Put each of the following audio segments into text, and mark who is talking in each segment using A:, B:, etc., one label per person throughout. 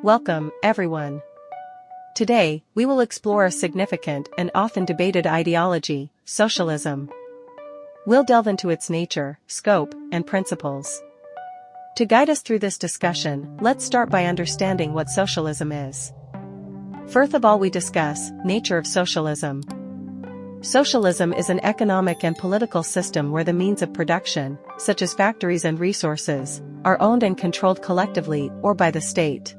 A: Welcome, everyone. Today, we will explore a significant and often debated ideology, socialism. We'll delve into its nature, scope, and principles. To guide us through this discussion, let's start by understanding what socialism is. First of all, we discuss nature of socialism. Socialism is an economic and political system where the means of production, such as factories and resources, are owned and controlled collectively or by the state.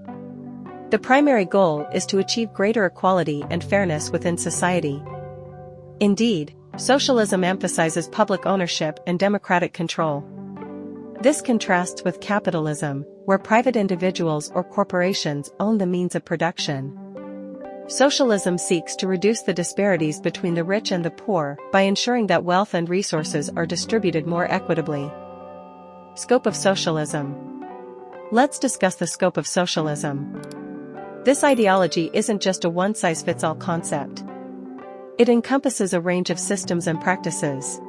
A: The primary goal is to achieve greater equality and fairness within society. Indeed, socialism emphasizes public ownership and democratic control. This contrasts with capitalism, where private individuals or corporations own the means of production. Socialism seeks to reduce the disparities between the rich and the poor by ensuring that wealth and resources are distributed more equitably. Scope of socialism. Let's discuss the scope of socialism. This ideology isn't just a one-size-fits-all concept. It encompasses a range of systems and practices.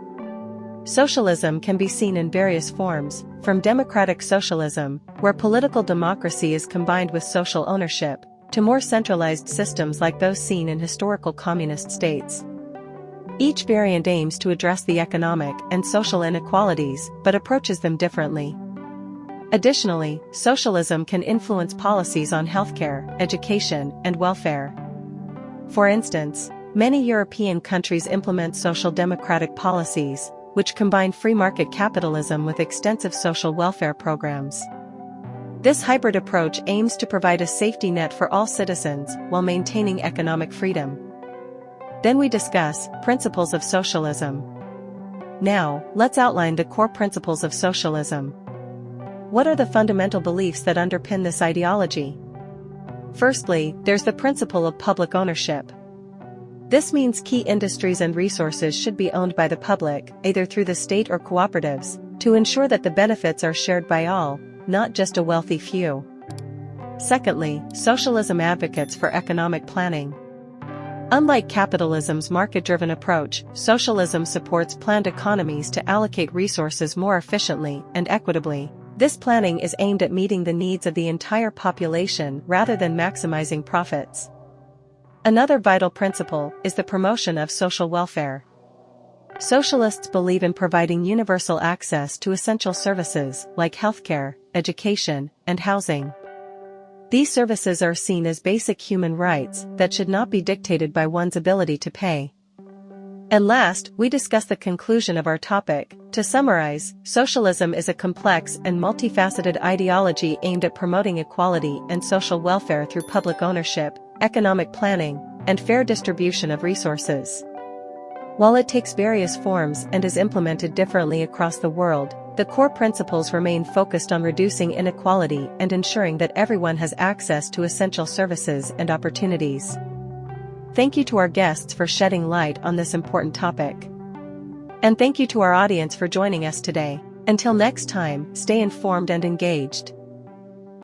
A: Socialism can be seen in various forms, from democratic socialism, where political democracy is combined with social ownership, to more centralized systems like those seen in historical communist states. Each variant aims to address the economic and social inequalities, but approaches them differently. Additionally, socialism can influence policies on healthcare, education, and welfare. For instance, many European countries implement social democratic policies, which combine free market capitalism with extensive social welfare programs. This hybrid approach aims to provide a safety net for all citizens while maintaining economic freedom. Then we discuss principles of socialism. Now, let's outline the core principles of socialism. What are the fundamental beliefs that underpin this ideology? Firstly, there's the principle of public ownership. This means key industries and resources should be owned by the public, either through the state or cooperatives, to ensure that the benefits are shared by all, not just a wealthy few. Secondly, socialism advocates for economic planning. Unlike capitalism's market-driven approach, socialism supports planned economies to allocate resources more efficiently and equitably. This planning is aimed at meeting the needs of the entire population rather than maximizing profits. Another vital principle is the promotion of social welfare. Socialists believe in providing universal access to essential services like healthcare, education, and housing. These services are seen as basic human rights that should not be dictated by one's ability to pay. And last, we discuss the conclusion of our topic. To summarize, socialism is a complex and multifaceted ideology aimed at promoting equality and social welfare through public ownership, economic planning, and fair distribution of resources. While it takes various forms and is implemented differently across the world, the core principles remain focused on reducing inequality and ensuring that everyone has access to essential services and opportunities. Thank you to our guests for shedding light on this important topic. And thank you to our audience for joining us today. Until next time, stay informed and engaged.